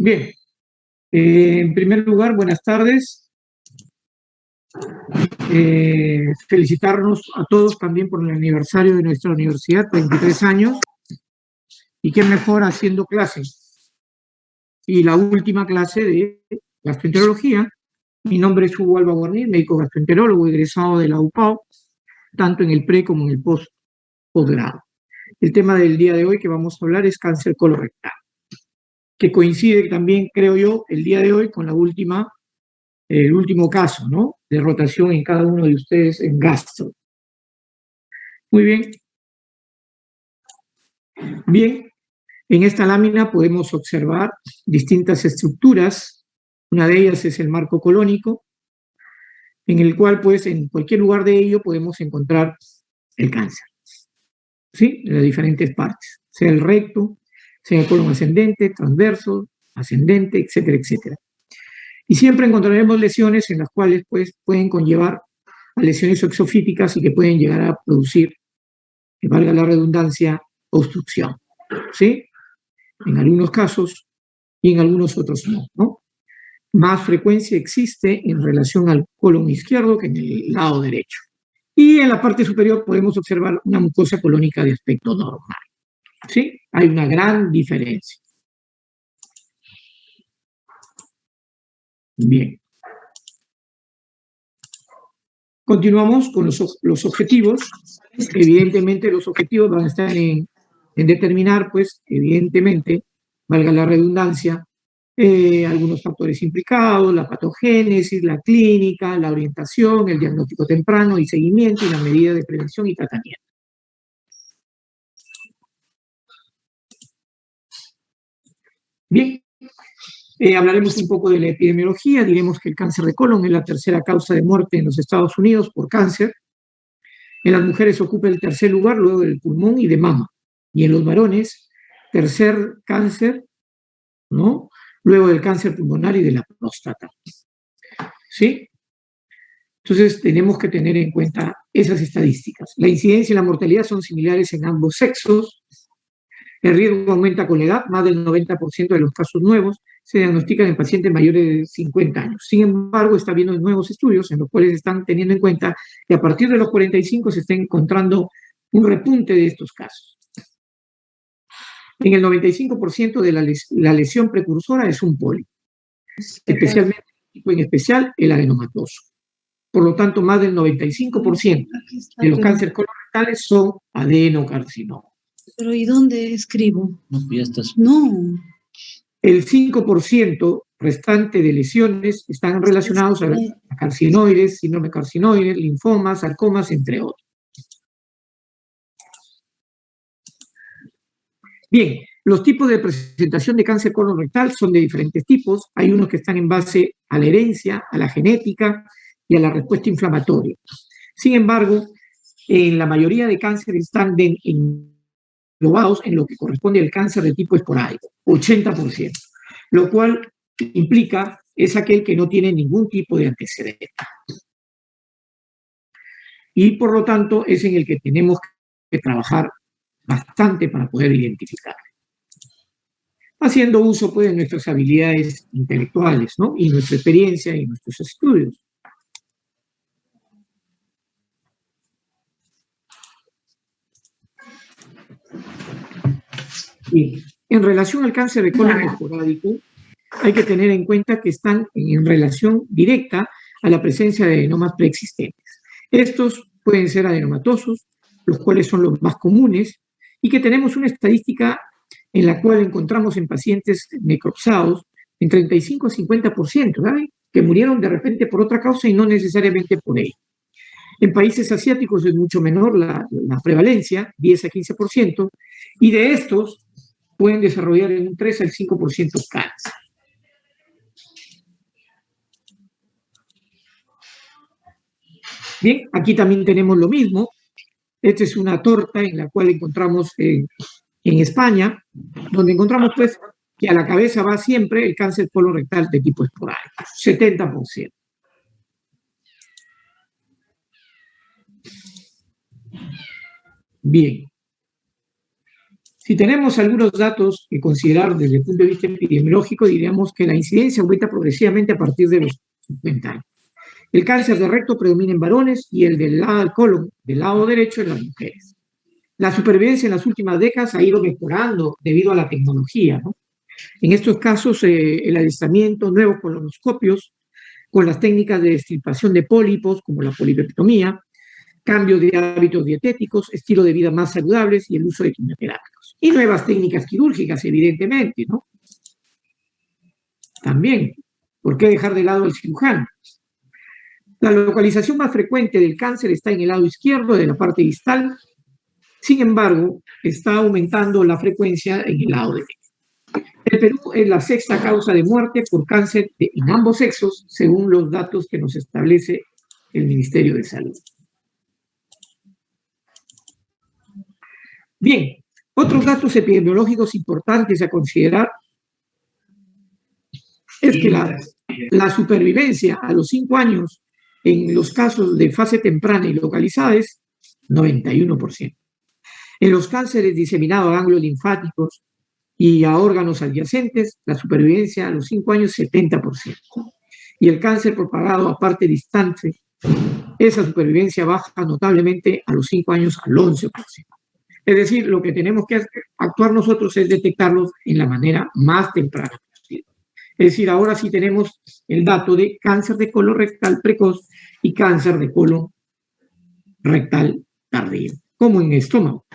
Bien, en primer lugar, buenas tardes. Felicitarnos a todos también por el aniversario de nuestra universidad, 23 años, y qué mejor haciendo clases. Y la última clase de gastroenterología. Mi nombre es Hugo Alba Guarniz, médico gastroenterólogo egresado de la UPAO, tanto en el pre como en el posgrado. El tema del día de hoy que vamos a hablar es cáncer colorectal, que coincide también, creo yo, el día de hoy con el último caso, ¿no?, de rotación en cada uno de ustedes en gastro. Muy bien. Bien, en esta lámina podemos observar distintas estructuras. Una de ellas es el marco colónico, en el cual, pues, en cualquier lugar de ello podemos encontrar el cáncer, ¿sí?, en las diferentes partes, sea el recto, sea el colon ascendente, transverso, ascendente, etcétera, etcétera. Y siempre encontraremos lesiones en las cuales, pues, pueden conllevar a lesiones exofíticas y que pueden llegar a producir, que valga la redundancia, obstrucción, ¿sí?, en algunos casos y en algunos otros no, ¿no? Más frecuencia existe en relación al colon izquierdo que en el lado derecho. Y en la parte superior podemos observar una mucosa colónica de aspecto normal, ¿sí? Hay una gran diferencia. Bien. Continuamos con los objetivos. Evidentemente, los objetivos van a estar en determinar, pues, evidentemente, valga la redundancia, algunos factores implicados, la patogénesis, la clínica, la orientación, el diagnóstico temprano y seguimiento y la medida de prevención y tratamiento. Bien, hablaremos un poco de la epidemiología. Diremos que el cáncer de colon es la tercera causa de muerte en los Estados Unidos por cáncer. En las mujeres ocupa el tercer lugar luego del pulmón y de mama. Y en los varones, tercer cáncer, ¿no?, luego del cáncer pulmonar y de la próstata. ¿Sí? Entonces, tenemos que tener en cuenta esas estadísticas. La incidencia y la mortalidad son similares en ambos sexos. El riesgo aumenta con la edad. Más del 90% de los casos nuevos se diagnostican en pacientes mayores de 50 años. Sin embargo, está habiendo nuevos estudios en los cuales están teniendo en cuenta que a partir de los 45 se está encontrando un repunte de estos casos. En el 95% de la lesión precursora es un pólipo, especialmente, en especial el adenomatoso. Por lo tanto, más del 95% de los cánceres colorectales son adenocarcinomas. Pero ¿y dónde escribo? No, ya estás. No. El 5% restante de lesiones están relacionados a carcinoides, síndrome carcinoide, linfomas, sarcomas, entre otros. Bien, los tipos de presentación de cáncer colorectal son de diferentes tipos. Hay unos que están en base a la herencia, a la genética y a la respuesta inflamatoria. Sin embargo, en la mayoría de cánceres están englobados en lo que corresponde al cáncer de tipo esporádico, 80%, lo cual implica es aquel que no tiene ningún tipo de antecedente. Y por lo tanto es en el que tenemos que trabajar bastante para poder identificar, haciendo uso, pues, de nuestras habilidades intelectuales, ¿no?, y nuestra experiencia y nuestros estudios. Y en relación al cáncer de colon esporádico, hay que tener en cuenta que están en relación directa a la presencia de adenomas preexistentes. Estos pueden ser adenomatosos, los cuales son los más comunes, y que tenemos una estadística en la cual encontramos en pacientes necropsados en 35 a 50%, ¿saben?, que murieron de repente por otra causa y no necesariamente por ello. En países asiáticos es mucho menor la prevalencia, 10 a 15%, y de estos pueden desarrollar en un 3 al 5% cáncer. Bien, aquí también tenemos lo mismo. Esta es una torta en la cual encontramos en España, donde encontramos, pues, que a la cabeza va siempre el cáncer colorectal de tipo esporádico, 70%. Bien. Si tenemos algunos datos que considerar desde el punto de vista epidemiológico, diríamos que la incidencia aumenta progresivamente a partir de los 50 años. El cáncer de recto predomina en varones y el del lado del colon, del lado derecho, en las mujeres. La supervivencia en las últimas décadas ha ido mejorando debido a la tecnología, ¿no? En estos casos, el adiestramiento, nuevos colonoscopios, con las técnicas de extirpación de pólipos, como la polipectomía, cambio de hábitos dietéticos, estilo de vida más saludables y el uso de quimioterápicos. Y nuevas técnicas quirúrgicas, evidentemente, ¿no? También, ¿por qué dejar de lado al cirujano? La localización más frecuente del cáncer está en el lado izquierdo de la parte distal. Sin embargo, está aumentando la frecuencia en el lado derecho. El Perú es la sexta causa de muerte por cáncer en ambos sexos, según los datos que nos establece el Ministerio de Salud. Bien, otros datos epidemiológicos importantes a considerar es que la supervivencia a los 5 años en los casos de fase temprana y localizada es 91%. En los cánceres diseminados a ganglios linfáticos y a órganos adyacentes, la supervivencia a los 5 años es 70%. Y el cáncer propagado a parte distante, esa supervivencia baja notablemente a los 5 años al 11%. Es decir, lo que tenemos que actuar nosotros es detectarlos en la manera más temprana posible. Es decir, ahora sí tenemos el dato de cáncer de colon rectal precoz y cáncer de colon rectal tardío, como en estómago.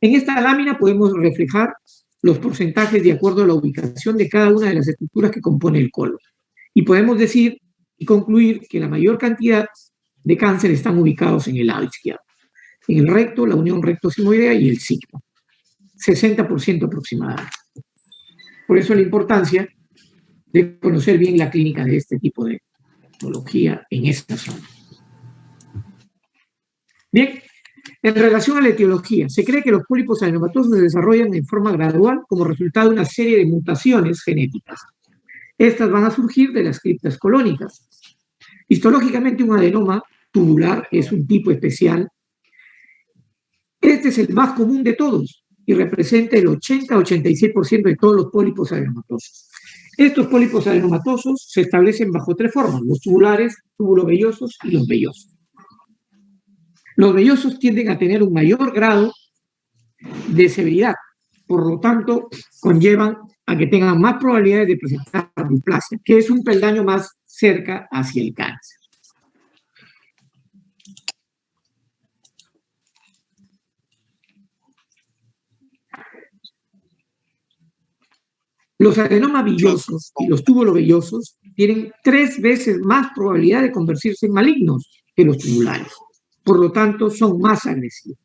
En esta lámina podemos reflejar los porcentajes de acuerdo a la ubicación de cada una de las estructuras que compone el colon. Y podemos decir y concluir que la mayor cantidad de cáncer están ubicados en el lado izquierdo. En el recto, la unión recto-sigmoidea y el signo. 60% aproximadamente. Por eso la importancia de conocer bien la clínica de este tipo de patología en esta zona. Bien, en relación a la etiología, se cree que los pólipos adenomatosos se desarrollan en forma gradual como resultado de una serie de mutaciones genéticas. Estas van a surgir de las criptas colónicas. Histológicamente, un adenoma tubular es un tipo especial. Este es el más común de todos y representa el 80-86% de todos los pólipos adenomatosos. Estos pólipos adenomatosos se establecen bajo 3 formas: los tubulares, tubulovellosos y los vellosos. Los vellosos tienden a tener un mayor grado de severidad, por lo tanto, conllevan a que tengan más probabilidades de presentar displasia, que es un peldaño más cerca hacia el cáncer. Los adenomas villosos y los tubulovellosos tienen 3 veces más probabilidad de convertirse en malignos que los tubulares. Por lo tanto, son más agresivos.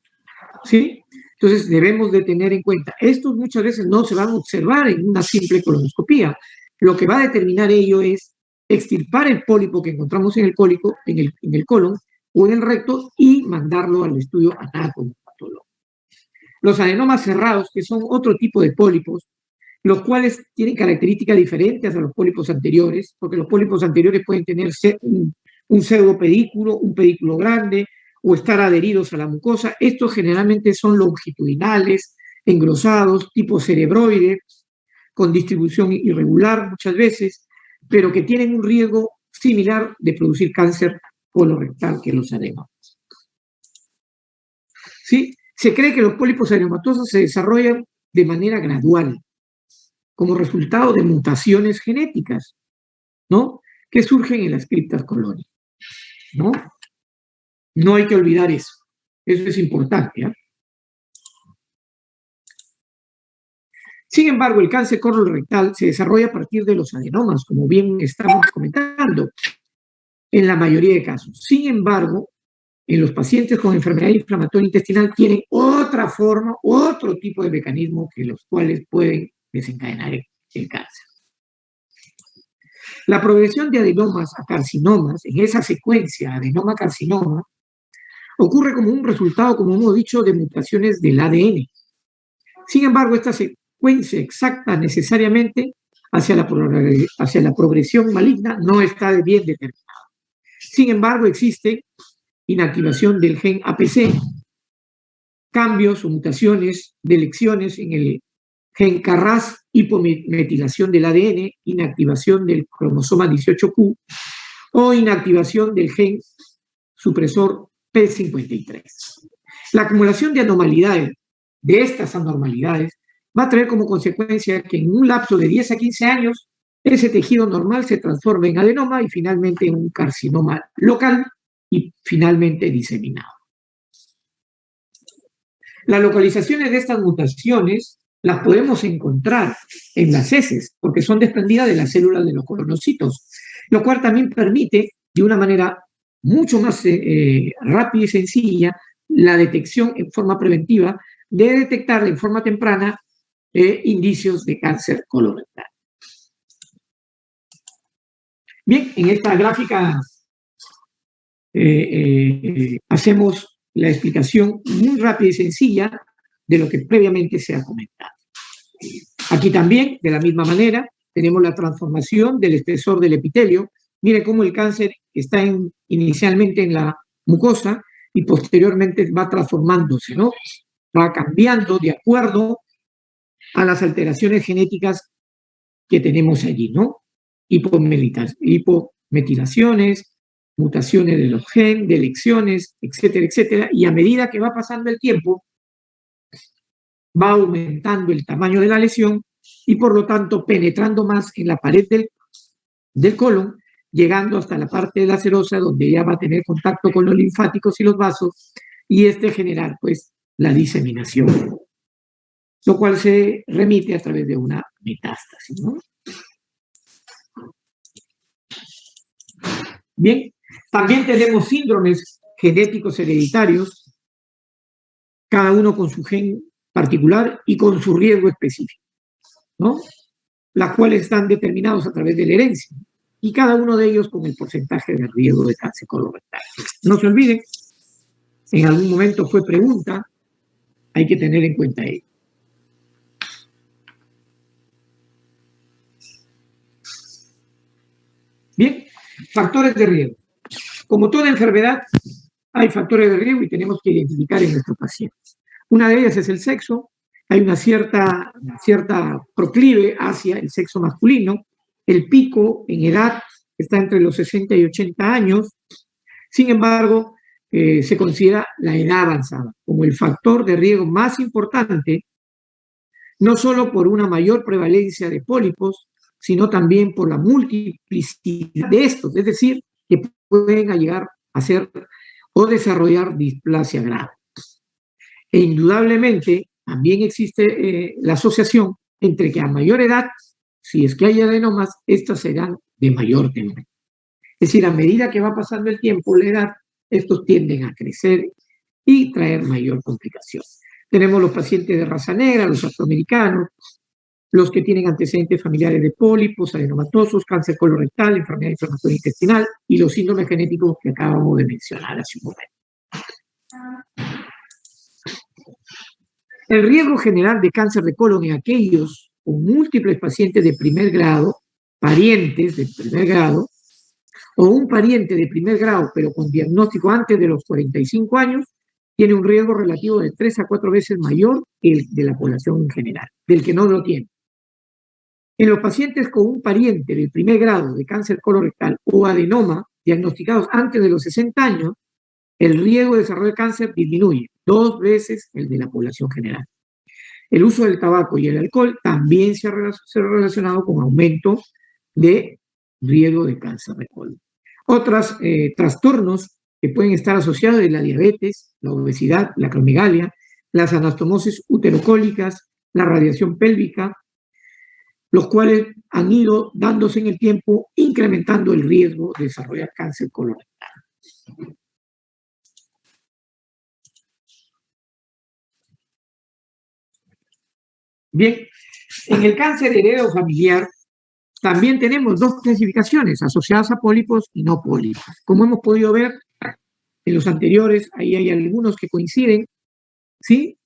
¿Sí? Entonces, debemos de tener en cuenta, estos muchas veces no se van a observar en una simple colonoscopía. Lo que va a determinar ello es extirpar el pólipo que encontramos en el colon o en el recto y mandarlo al estudio anatomopatológico. Los adenomas cerrados, que son otro tipo de pólipos, los cuales tienen características diferentes a los pólipos anteriores, porque los pólipos anteriores pueden tener un pseudopedículo, un pedículo grande, o estar adheridos a la mucosa. Estos generalmente son longitudinales, engrosados, tipo cerebroide, con distribución irregular muchas veces, pero que tienen un riesgo similar de producir cáncer colorectal que los adenomas. ¿Sí? Se cree que los pólipos adenomatosos se desarrollan de manera gradual, como resultado de mutaciones genéticas, ¿no?, que surgen en las criptas colónicas, ¿no? No hay que olvidar eso. Eso es importante, ¿eh? Sin embargo, el cáncer colorectal se desarrolla a partir de los adenomas, como bien estamos comentando, en la mayoría de casos. Sin embargo, en los pacientes con enfermedad inflamatoria intestinal tienen otra forma, otro tipo de mecanismo que los cuales pueden desencadenar el cáncer. La progresión de adenomas a carcinomas, en esa secuencia adenoma-carcinoma, ocurre como un resultado, como hemos dicho, de mutaciones del ADN. Sin embargo, esta secuencia exacta necesariamente hacia la progresión maligna no está bien determinada. Sin embargo, existe inactivación del gen APC, cambios o mutaciones de lecciones en el gen KRAS, hipometilación del ADN, inactivación del cromosoma 18Q o inactivación del gen supresor P53. La acumulación de anormalidades, de estas anormalidades, va a traer como consecuencia que en un lapso de 10 a 15 años ese tejido normal se transforma en adenoma y finalmente en un carcinoma local y finalmente diseminado. Las localizaciones de estas mutaciones las podemos encontrar en las heces, porque son desprendidas de las células de los colonocitos, lo cual también permite, de una manera mucho más rápida y sencilla, la detección en forma preventiva de detectar en forma temprana indicios de cáncer colorectal. Bien, en esta gráfica hacemos la explicación muy rápida y sencilla de lo que previamente se ha comentado. Aquí también, de la misma manera, tenemos la transformación del espesor del epitelio. Mire cómo el cáncer está inicialmente en la mucosa y posteriormente va transformándose, ¿no? Va cambiando de acuerdo a las alteraciones genéticas que tenemos allí, ¿no? Hipometilaciones, mutaciones de los genes, de lecciones, etcétera, etcétera. Y a medida que va pasando el tiempo, va aumentando el tamaño de la lesión y por lo tanto penetrando más en la pared del colon, llegando hasta la parte de la serosa donde ya va a tener contacto con los linfáticos y los vasos y generar pues la diseminación, lo cual se remite a través de una metástasis, ¿no? Bien, también tenemos síndromes genéticos hereditarios, cada uno con su gen particular y con su riesgo específico, ¿no? Las cuales están determinados a través de la herencia y cada uno de ellos con el porcentaje de riesgo de cáncer colorectal. No se olviden, en algún momento fue pregunta, hay que tener en cuenta ello. Bien, factores de riesgo. Como toda enfermedad, hay factores de riesgo y tenemos que identificar en nuestros pacientes. Una de ellas es el sexo. Hay una cierta proclive hacia el sexo masculino. El pico en edad está entre los 60 y 80 años. Sin embargo, se considera la edad avanzada como el factor de riesgo más importante, no solo por una mayor prevalencia de pólipos, sino también por la multiplicidad de estos, es decir, que pueden llegar a ser o desarrollar displasia grave. E indudablemente también existe la asociación entre que a mayor edad, si es que hay adenomas, estas serán de mayor tamaño. Es decir, a medida que va pasando el tiempo, la edad, estos tienden a crecer y traer mayor complicación. Tenemos los pacientes de raza negra, los afroamericanos, los que tienen antecedentes familiares de pólipos, adenomatosos, cáncer colorectal, enfermedad inflamatoria intestinal y los síndromes genéticos que acabamos de mencionar hace un momento. El riesgo general de cáncer de colon en aquellos con múltiples pacientes de primer grado, parientes de primer grado, o un pariente de primer grado, pero con diagnóstico antes de los 45 años, tiene un riesgo relativo de 3 a 4 veces mayor que el de la población en general, del que no lo tiene. En los pacientes con un pariente de primer grado de cáncer colorectal o adenoma diagnosticados antes de los 60 años, el riesgo de desarrollo de cáncer disminuye 2 veces el de la población general. El uso del tabaco y el alcohol también se ha relacionado con aumento de riesgo de cáncer de colon. Otros trastornos que pueden estar asociados es la diabetes, la obesidad, la acromegalia, las anastomosis uterocólicas, la radiación pélvica, los cuales han ido dándose en el tiempo, incrementando el riesgo de desarrollar cáncer colorectal. Bien, en el cáncer heredero familiar también tenemos 2 clasificaciones asociadas a pólipos y no pólipos. Como hemos podido ver en los anteriores, ahí hay algunos que coinciden, ¿sí?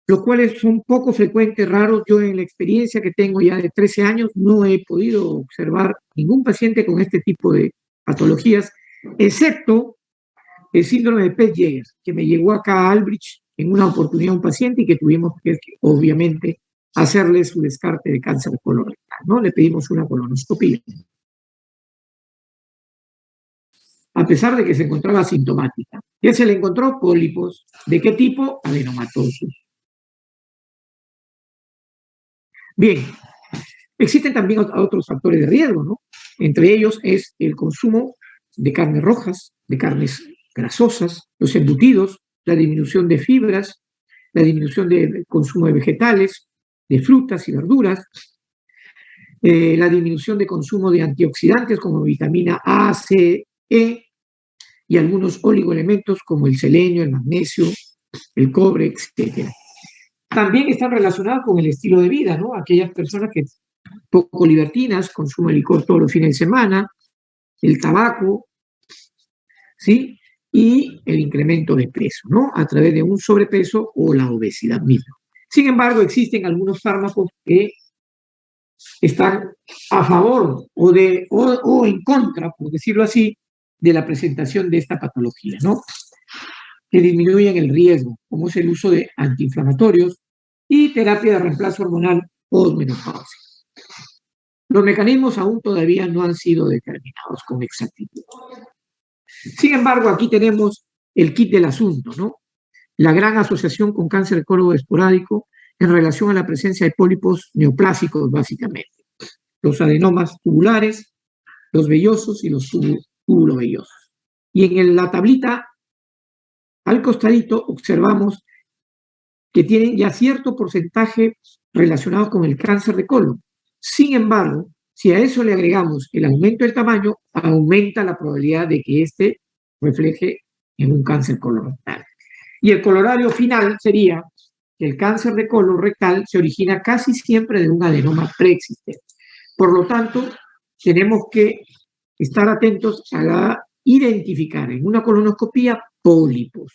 Los cuales son poco frecuentes, raros. Yo en la experiencia que tengo ya de 13 años no he podido observar ningún paciente con este tipo de patologías, excepto el síndrome de Pett-Jäger, que me llegó acá a Albridge en una oportunidad un paciente y que tuvimos que obviamente, hacerle su descarte de cáncer colorectal, ¿no? Le pedimos una colonoscopia. A pesar de que se encontraba asintomática. ¿Qué se le encontró? Pólipos. ¿De qué tipo? Adenomatosos. Bien, existen también otros factores de riesgo, ¿no? Entre ellos es el consumo de carnes rojas, de carnes grasosas, los embutidos, la disminución de fibras, la disminución del consumo de vegetales, de frutas y verduras, la disminución de consumo de antioxidantes como vitamina A, C, E y algunos oligoelementos como el selenio, el magnesio, el cobre, etc. También están relacionados con el estilo de vida, ¿no? Aquellas personas que poco libertinas, consumen licor todos los fines de semana, el tabaco, ¿sí? Y el incremento de peso, ¿no? A través de un sobrepeso o la obesidad misma. Sin embargo, existen algunos fármacos que están a favor o en contra, por decirlo así, de la presentación de esta patología, ¿no? Que disminuyen el riesgo, como es el uso de antiinflamatorios y terapia de reemplazo hormonal postmenopausia. Los mecanismos aún todavía no han sido determinados con exactitud. Sin embargo, aquí tenemos el kit del asunto, ¿no? La gran asociación con cáncer de colon esporádico en relación a la presencia de pólipos neoplásicos, básicamente. Los adenomas tubulares, los vellosos y los tubulovellosos. Y en la tablita al costadito observamos que tienen ya cierto porcentaje relacionado con el cáncer de colon. Sin embargo, si a eso le agregamos el aumento del tamaño, aumenta la probabilidad de que este refleje en un cáncer colorectal. Y el corolario final sería que el cáncer de colon rectal se origina casi siempre de un adenoma preexistente. Por lo tanto, tenemos que estar atentos a identificar en una colonoscopía pólipos.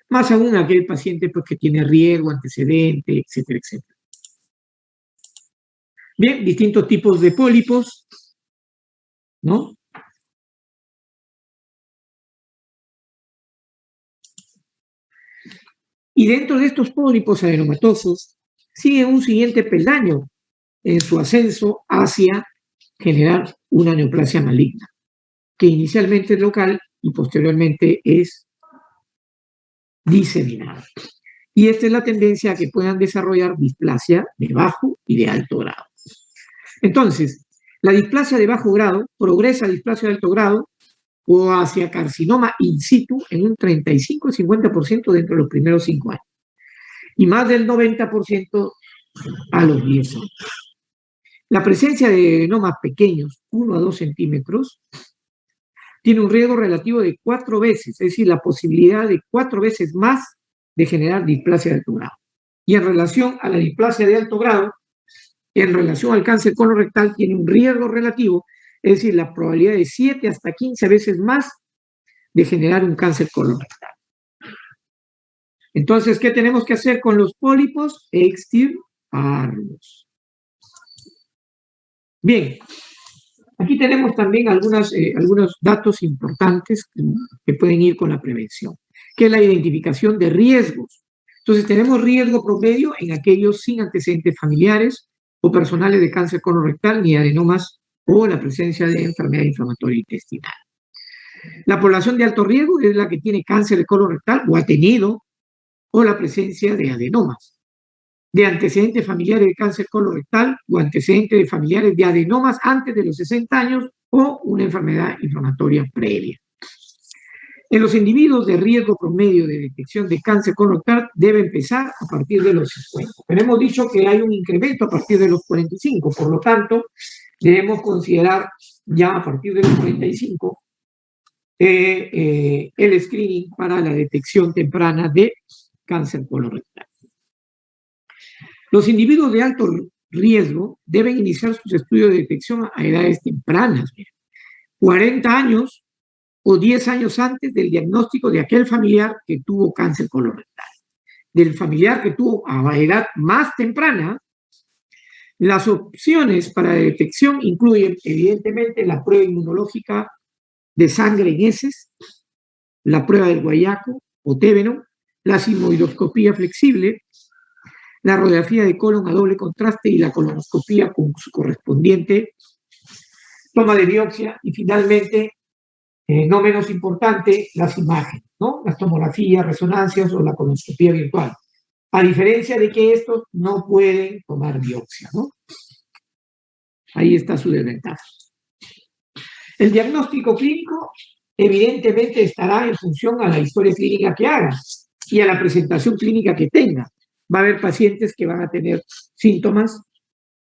Más aún aquel paciente pues, que tiene riesgo, antecedente, etcétera, etcétera. Bien, distintos tipos de pólipos, ¿no? Y dentro de estos pólipos adenomatosos sigue un siguiente peldaño en su ascenso hacia generar una neoplasia maligna, que inicialmente es local y posteriormente es diseminada. Y esta es la tendencia a que puedan desarrollar displasia de bajo y de alto grado. Entonces, la displasia de bajo grado progresa a displasia de alto grado o hacia carcinoma in situ en un 35 al 50% dentro de los primeros 5 años. Y más del 90% a los 10 años. La presencia de adenomas pequeños, 1 a 2 centímetros, tiene un riesgo relativo de 4 veces, es decir, la posibilidad de 4 veces más de generar displasia de alto grado. Y en relación a la displasia de alto grado, en relación al cáncer colorectal, tiene un riesgo relativo, es decir, la probabilidad de 7 hasta 15 veces más de generar un cáncer colorectal. Entonces, ¿qué tenemos que hacer con los pólipos? Extirparlos. Bien, aquí tenemos también algunos datos importantes que pueden ir con la prevención, que es la identificación de riesgos. Entonces, tenemos riesgo promedio en aquellos sin antecedentes familiares o personales de cáncer colorectal ni adenomas o la presencia de enfermedad inflamatoria intestinal. La población de alto riesgo es la que tiene cáncer de colorectal o ha tenido o la presencia de adenomas, de antecedentes familiares de cáncer colorectal o antecedentes de familiares de adenomas antes de los 60 años o una enfermedad inflamatoria previa. En los individuos de riesgo promedio de detección de cáncer colorectal debe empezar a partir de los 50. Pero hemos dicho que hay un incremento a partir de los 45, por lo tanto, debemos considerar ya a partir de los 45 el screening para la detección temprana de cáncer colorectal. Los individuos de alto riesgo deben iniciar sus estudios de detección a edades tempranas, 40 años o 10 años antes del diagnóstico de aquel familiar que tuvo cáncer colorectal. Del familiar que tuvo a edad más temprana, las opciones para detección incluyen, evidentemente, la prueba inmunológica de sangre en heces, la prueba del guayaco o tébeno, la sigmoidoscopía flexible, la radiografía de colon a doble contraste y la colonoscopía con su correspondiente toma de biopsia y finalmente, no menos importante, las imágenes, ¿no? Las tomografías, resonancias o la colonoscopía virtual. A diferencia de que estos no pueden tomar biopsia, ¿no? Ahí está su desventaja. El diagnóstico clínico evidentemente estará en función a la historia clínica que haga y a la presentación clínica que tenga. Va a haber pacientes que van a tener síntomas,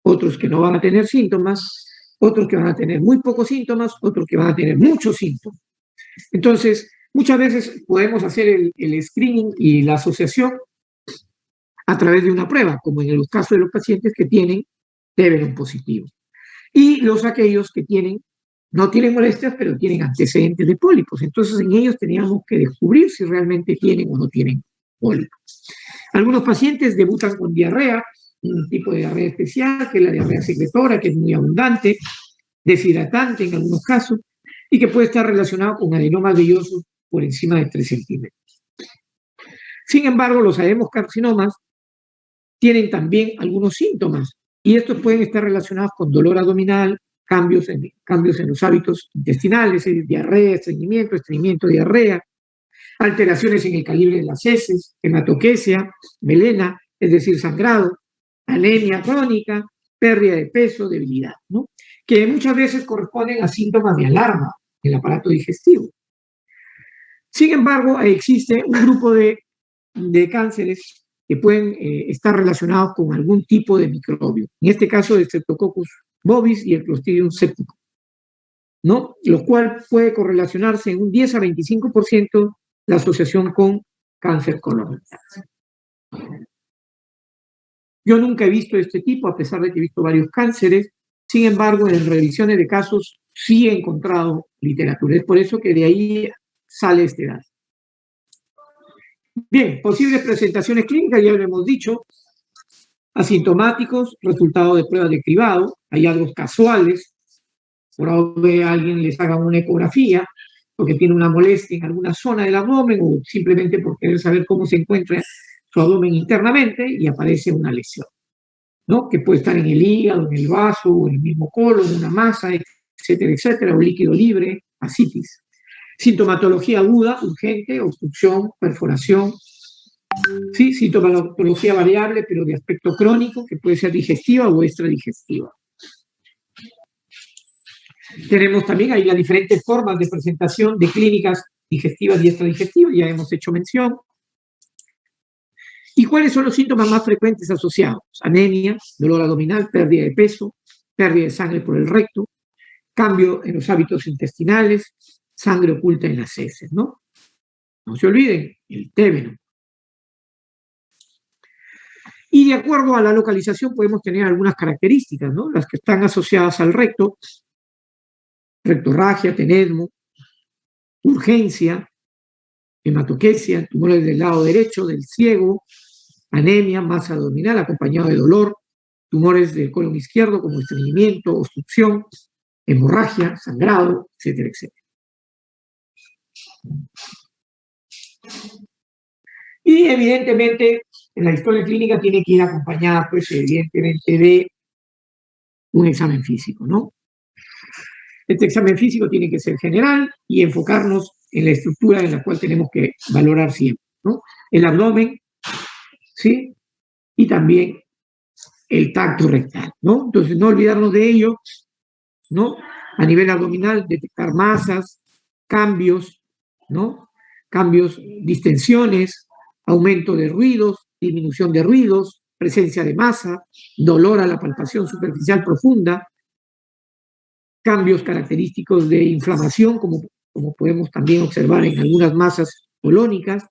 otros que no van a tener síntomas, otros que van a tener muy pocos síntomas, otros que van a tener muchos síntomas. Entonces, muchas veces podemos hacer el screening y la asociación a través de una prueba, como en los casos de los pacientes que tienen tébeno positivo. Y aquellos que no tienen molestias, pero tienen antecedentes de pólipos. Entonces, en ellos teníamos que descubrir si realmente tienen o no tienen pólipos. Algunos pacientes debutan con diarrea, un tipo de diarrea especial, que es la diarrea secretora, que es muy abundante, deshidratante en algunos casos, y que puede estar relacionado con adenomas vellosos por encima de 3 centímetros. Sin embargo, los adenocarcinomas tienen también algunos síntomas, y estos pueden estar relacionados con dolor abdominal, cambios en los hábitos intestinales, diarrea, estreñimiento, diarrea, alteraciones en el calibre de las heces, hematoquesia, melena, es decir, sangrado, anemia crónica, pérdida de peso, debilidad, ¿no? Que muchas veces corresponden a síntomas de alarma en el aparato digestivo. Sin embargo, existe un grupo de cánceres que pueden estar relacionados con algún tipo de microbio, en este caso el Streptococcus bovis y el Clostridium septicum, ¿no? Lo cual puede correlacionarse en un 10 a 25% la asociación con cáncer colon. Yo nunca he visto este tipo, a pesar de que he visto varios cánceres. Sin embargo, en revisiones de casos sí he encontrado literatura. Es por eso que de ahí sale este dato. Bien, posibles presentaciones clínicas, ya lo hemos dicho. Asintomáticos, resultado de pruebas de cribado, hallazgos casuales. Por ahora alguien les haga una ecografía porque tiene una molestia en alguna zona del abdomen o simplemente por querer saber cómo se encuentra su abdomen internamente y aparece una lesión, ¿no? Que puede estar en el hígado, en el vaso, o en el mismo colon, una masa, etcétera, o líquido libre, ascitis. Sintomatología aguda, urgente, obstrucción, perforación. Sí, sintomatología variable, pero de aspecto crónico, que puede ser digestiva o extradigestiva. Tenemos también ahí las diferentes formas de presentación de clínicas digestivas y extradigestivas, ya hemos hecho mención. ¿Y cuáles son los síntomas más frecuentes asociados? Anemia, dolor abdominal, pérdida de peso, pérdida de sangre por el recto, cambio en los hábitos intestinales, sangre oculta en las heces, ¿no? No se olviden, el tébeno. Y de acuerdo a la localización podemos tener algunas características, ¿no? Las que están asociadas al recto, rectorragia, tenesmo, urgencia, hematoquesia, tumores del lado derecho, del ciego, anemia, masa abdominal acompañado de dolor, tumores del colon izquierdo como estreñimiento, obstrucción, hemorragia, sangrado, etcétera. Y evidentemente la historia clínica tiene que ir acompañada, pues evidentemente, de un examen físico, ¿no? Este examen físico tiene que ser general y enfocarnos en la estructura en la cual tenemos que valorar siempre, ¿no? El abdomen, ¿sí? Y también el tacto rectal, ¿no? Entonces, no olvidarnos de ello, ¿no? A nivel abdominal, detectar masas, cambios, ¿no? Cambios, distensiones, aumento de ruidos, disminución de ruidos, presencia de masa, dolor a la palpación superficial profunda, cambios característicos de inflamación, como podemos también observar en algunas masas colónicas,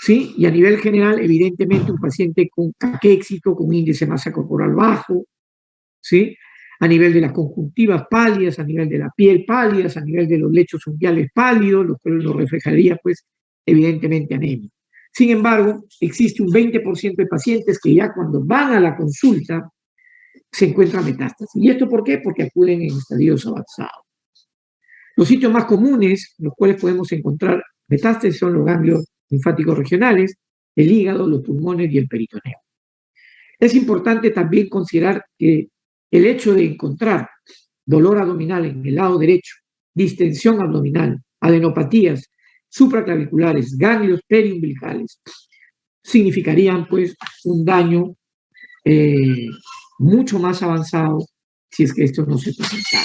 ¿sí? Y a nivel general, evidentemente, un paciente con caquéxito, con un índice de masa corporal bajo, ¿sí? A nivel de las conjuntivas pálidas, a nivel de la piel pálidas, a nivel de los lechos unguiales pálidos, lo cual nos reflejaría, pues, evidentemente, anemia. Sin embargo, existe un 20% de pacientes que ya cuando van a la consulta se encuentran metástasis. ¿Y esto por qué? Porque acuden en estadios avanzados. Los sitios más comunes en los cuales podemos encontrar metástasis son los ganglios linfáticos regionales, el hígado, los pulmones y el peritoneo. Es importante también considerar que el hecho de encontrar dolor abdominal en el lado derecho, distensión abdominal, adenopatías supraclaviculares, ganglios periumbilicales, significarían pues un daño mucho más avanzado si es que esto no se presentara.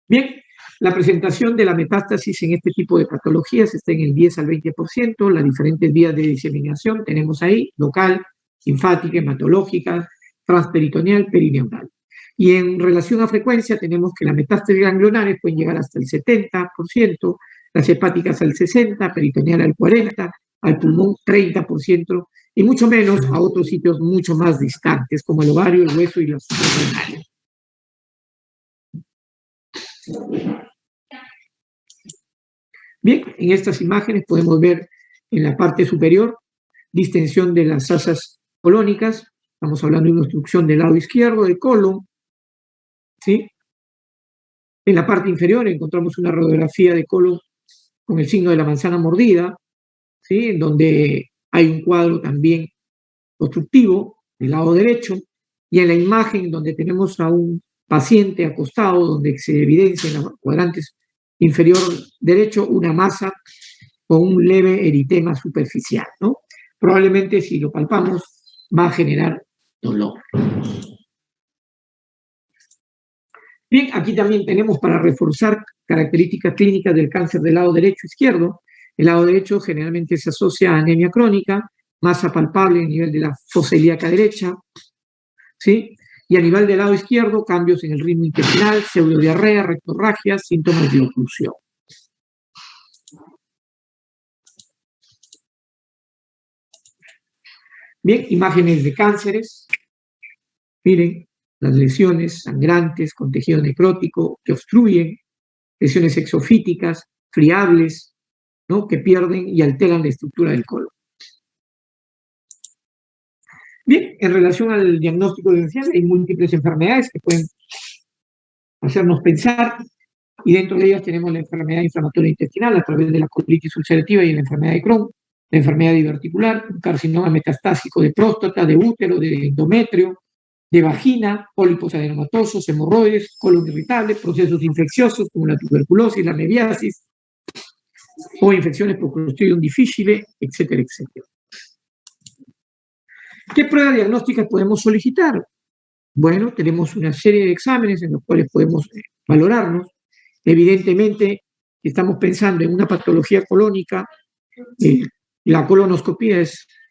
Bien, la presentación de la metástasis en este tipo de patologías está en el 10 al 20%, las diferentes vías de diseminación tenemos ahí, local, linfática, hematológica, transperitoneal, perineal. Y en relación a frecuencia tenemos que las metástasis ganglionares pueden llegar hasta el 70%, las hepáticas al 60%, peritoneal al 40%, al pulmón 30%, y mucho menos a otros sitios mucho más distantes, como el ovario, el hueso y las suprarrenales. Bien, en estas imágenes podemos ver en la parte superior distensión de las asas colónicas. Estamos hablando de una obstrucción del lado izquierdo del colon, ¿sí? En la parte inferior encontramos una radiografía de colon con el signo de la manzana mordida, ¿sí? En donde hay un cuadro también obstructivo del lado derecho, y en la imagen donde tenemos a un paciente acostado, donde se evidencia en los cuadrantes inferior derecho una masa con un leve eritema superficial, ¿no? Probablemente si lo palpamos va a generar dolor. Bien, aquí también tenemos para reforzar características clínicas del cáncer del lado derecho e izquierdo. El lado derecho generalmente se asocia a anemia crónica, masa palpable a nivel de la fosa ilíaca derecha, ¿sí? Y a nivel del lado izquierdo, cambios en el ritmo intestinal, pseudodiarrea, rectorragia, síntomas de oclusión. Bien, imágenes de cánceres. Miren, las lesiones sangrantes con tejido necrótico que obstruyen, lesiones exofíticas, friables, ¿no? Que pierden y alteran la estructura del colon. Bien, en relación al diagnóstico diferencial, hay múltiples enfermedades que pueden hacernos pensar, y dentro de ellas tenemos la enfermedad inflamatoria intestinal a través de la colitis ulcerativa y la enfermedad de Crohn, la enfermedad diverticular, un carcinoma metastásico de próstata, de útero, de endometrio, de vagina, pólipos adenomatosos, hemorroides, colon irritable, procesos infecciosos como la tuberculosis, la mebiasis, o infecciones por Clostridium difficile, etcétera, etcétera. ¿Qué pruebas diagnósticas podemos solicitar? Bueno, tenemos una serie de exámenes en los cuales podemos valorarnos. Evidentemente, si estamos pensando en una patología colónica, la colonoscopía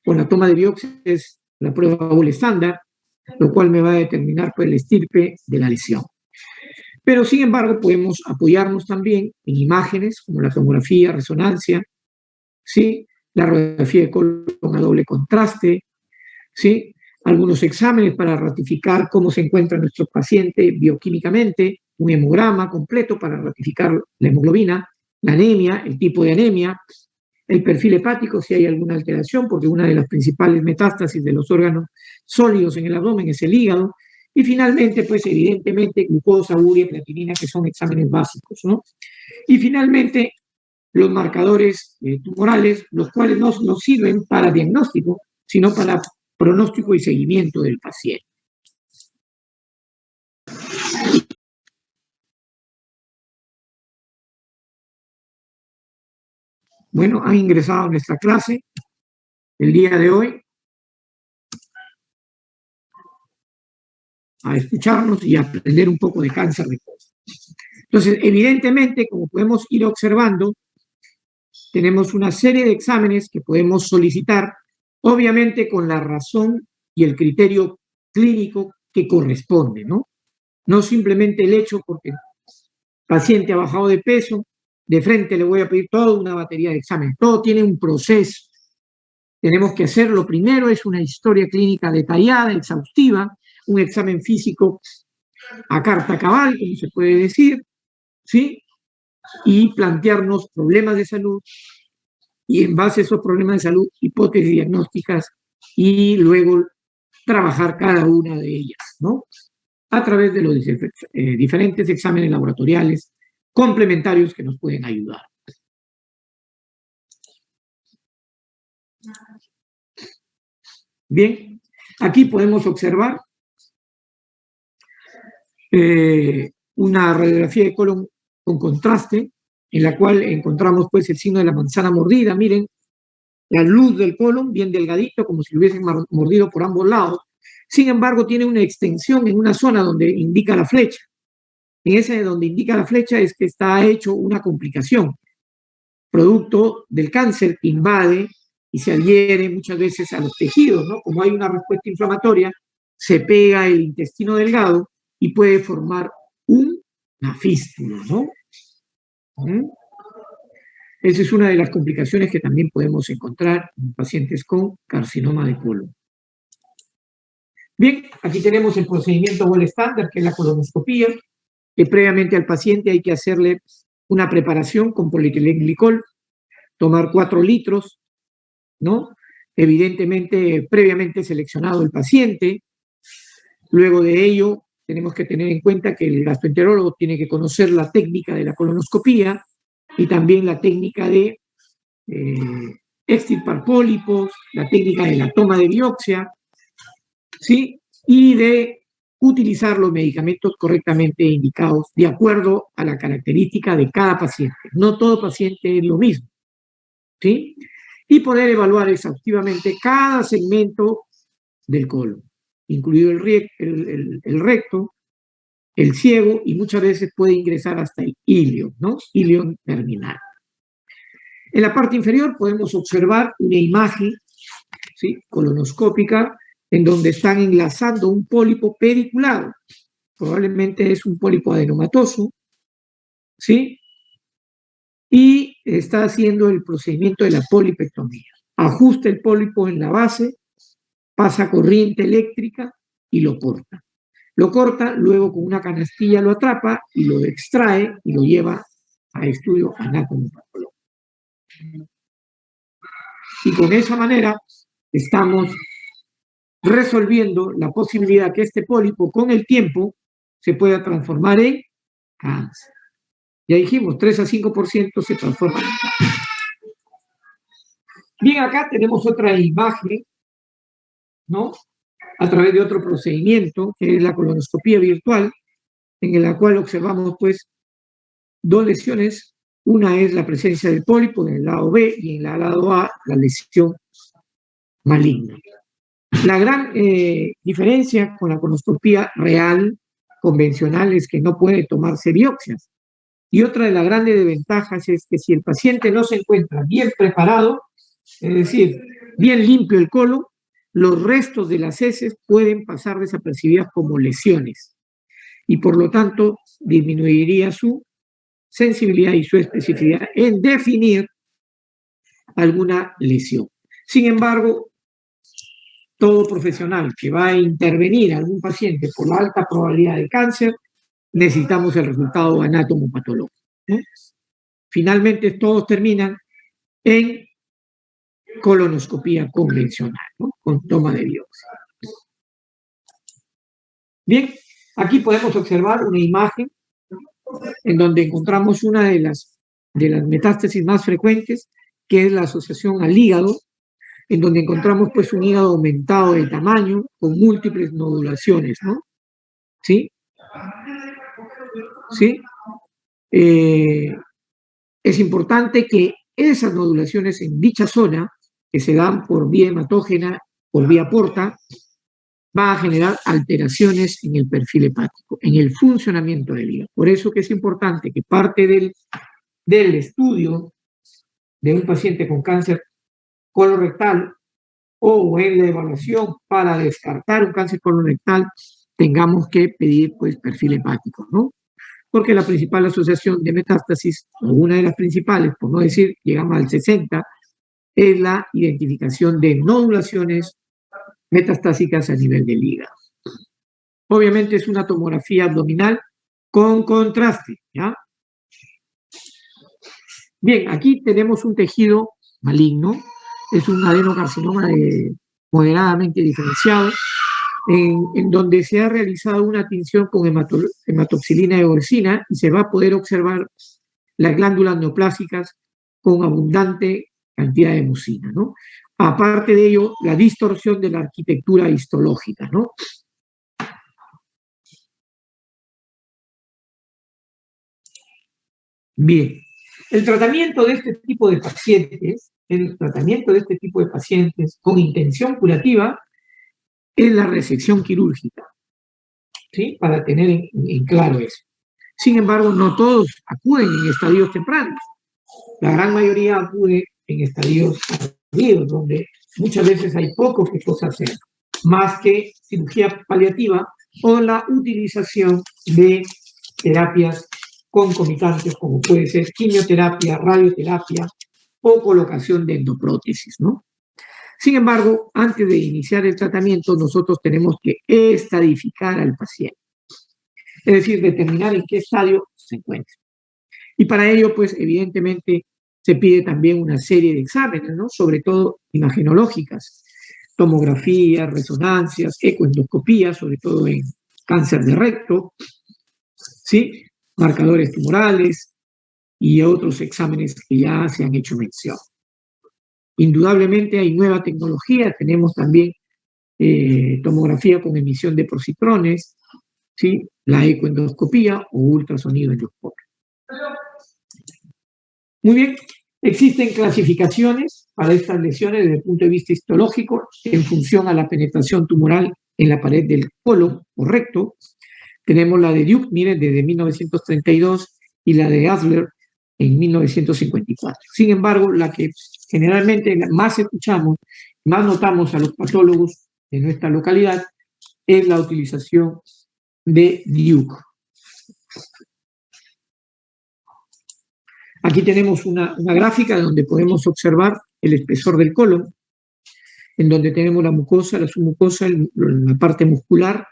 con la toma de biopsia es la prueba gold estándar, lo cual me va a determinar pues, el estirpe de la lesión. Pero, sin embargo, podemos apoyarnos también en imágenes como la tomografía, resonancia, ¿sí? La radiografía de colon a doble contraste, ¿sí? Algunos exámenes para ratificar cómo se encuentra nuestro paciente bioquímicamente, un hemograma completo para ratificar la hemoglobina, la anemia, el tipo de anemia, el perfil hepático, si hay alguna alteración, porque una de las principales metástasis de los órganos sólidos en el abdomen es el hígado, y finalmente, pues evidentemente, glucosa, urea, creatinina, que son exámenes básicos, ¿no? Y finalmente, los marcadores tumorales, los cuales no nos sirven para diagnóstico, sino para pronóstico y seguimiento del paciente. Bueno, han ingresado a nuestra clase el día de hoy a escucharnos y a aprender un poco de cáncer de colon. Entonces, evidentemente, como podemos ir observando, tenemos una serie de exámenes que podemos solicitar, obviamente con la razón y el criterio clínico que corresponde, ¿no? No simplemente el hecho porque el paciente ha bajado de peso, de frente le voy a pedir toda una batería de exámenes. Todo tiene un proceso. Tenemos que hacer, lo primero es una historia clínica detallada, exhaustiva, un examen físico a carta cabal, como se puede decir, ¿sí? Y plantearnos problemas de salud y en base a esos problemas de salud, hipótesis diagnósticas y luego trabajar cada una de ellas, ¿no? a través de los diferentes exámenes laboratoriales complementarios que nos pueden ayudar. Bien, aquí podemos observar una radiografía de colon con contraste, en la cual encontramos pues el signo de la manzana mordida. Miren, la luz del colon bien delgadito, como si lo hubiesen mordido por ambos lados. Sin embargo, tiene una extensión en una zona donde indica la flecha. En ese donde indica la flecha es que está hecho una complicación, producto del cáncer que invade y se adhiere muchas veces a los tejidos, ¿no? Como hay una respuesta inflamatoria, se pega el intestino delgado y puede formar una fístula, ¿no? Esa es una de las complicaciones que también podemos encontrar en pacientes con carcinoma de colon. Bien, aquí tenemos el procedimiento gold estándar, que es la colonoscopía, que previamente al paciente hay que hacerle una preparación con polietilenglicol, tomar 4 litros, ¿no? Evidentemente, previamente seleccionado el paciente. Luego de ello, tenemos que tener en cuenta que el gastroenterólogo tiene que conocer la técnica de la colonoscopía y también la técnica de extirpar pólipos, la técnica de la toma de biopsia, ¿sí? Y de utilizar los medicamentos correctamente indicados de acuerdo a la característica de cada paciente. No todo paciente es lo mismo, ¿sí? Y poder evaluar exhaustivamente cada segmento del colon, incluido el recto, el ciego, y muchas veces puede ingresar hasta el ilio, ¿no? Ilio terminal. En la parte inferior podemos observar una imagen, ¿sí?, colonoscópica, en donde están enlazando un pólipo pediculado. Probablemente es un pólipo adenomatoso, ¿sí? Y está haciendo el procedimiento de la polipectomía. Ajusta el pólipo en la base, pasa corriente eléctrica y lo corta. Lo corta, luego con una canastilla lo atrapa y lo extrae y lo lleva a estudio anatomopatológico. Y con esa manera estamos resolviendo la posibilidad que este pólipo con el tiempo se pueda transformar en cáncer. Ya dijimos, 3 a 5% se transforma en cáncer. Bien, acá tenemos otra imagen, ¿no?, a través de otro procedimiento, que es la colonoscopía virtual, en la cual observamos, pues, 2 lesiones. Una es la presencia del pólipo en el lado B y en el lado A la lesión maligna. La gran diferencia con la colonoscopía real, convencional, es que no puede tomarse biopsias. Y otra de las grandes desventajas es que si el paciente no se encuentra bien preparado, es decir, bien limpio el colon, los restos de las heces pueden pasar desapercibidas como lesiones y por lo tanto disminuiría su sensibilidad y su especificidad en definir alguna lesión. Sin embargo, todo profesional que va a intervenir a algún paciente por la alta probabilidad de cáncer, necesitamos el resultado anatomopatológico, ¿no? Finalmente, todos terminan en colonoscopía convencional, ¿no?, con toma de biopsia. Bien, aquí podemos observar una imagen en donde encontramos una de las metástasis más frecuentes, que es la asociación al hígado, en donde encontramos pues un hígado aumentado de tamaño con múltiples nodulaciones, ¿no? ¿Sí? ¿Sí? Es importante que esas nodulaciones en dicha zona, que se dan por vía hematógena, por vía porta, va a generar alteraciones en el perfil hepático, en el funcionamiento del hígado. Por eso que es importante que parte del estudio de un paciente con cáncer colorectal o en la evaluación para descartar un cáncer colorectal tengamos que pedir pues perfil hepático, ¿no? Porque la principal asociación de metástasis, o una de las principales, por no decir llegamos al 60%, es la identificación de nodulaciones metastásicas a nivel del hígado. Obviamente es una tomografía abdominal con contraste, ¿ya? Bien, aquí tenemos un tejido maligno, es un adenocarcinoma moderadamente diferenciado, en donde se ha realizado una tinción con hematoxilina de orcina y se va a poder observar las glándulas neoplásicas con abundante cantidad de mucina, ¿no? Aparte de ello, la distorsión de la arquitectura histológica, ¿no? Bien, el tratamiento de este tipo de pacientes, con intención curativa es la resección quirúrgica, ¿sí? Para tener en claro eso. Sin embargo, no todos acuden en estadios tempranos. La gran mayoría acude en estadios tardíos, donde muchas veces hay poco que cosa hacer, más que cirugía paliativa o la utilización de terapias concomitantes, como puede ser quimioterapia, radioterapia o colocación de endoprótesis, ¿no? Sin embargo, antes de iniciar el tratamiento, nosotros tenemos que estadificar al paciente, es decir, determinar en qué estadio se encuentra. Y para ello, pues, evidentemente, se pide también una serie de exámenes, ¿no? Sobre todo imagenológicas, tomografías, resonancias, ecoendoscopías, sobre todo en cáncer de recto, ¿sí? Marcadores tumorales y otros exámenes que ya se han hecho mención. Indudablemente hay nueva tecnología, tenemos también tomografía con emisión de positrones, ¿sí? La ecoendoscopía o ultrasonido endoscópico. Muy bien, existen clasificaciones para estas lesiones desde el punto de vista histológico en función a la penetración tumoral en la pared del colon o recto. Tenemos la de Duke, miren, desde 1932 y la de Asler en 1954. Sin embargo, la que generalmente más escuchamos, más notamos a los patólogos de nuestra localidad es la utilización de Duke. Aquí tenemos una gráfica donde podemos observar el espesor del colon, en donde tenemos la mucosa, la submucosa, la parte muscular,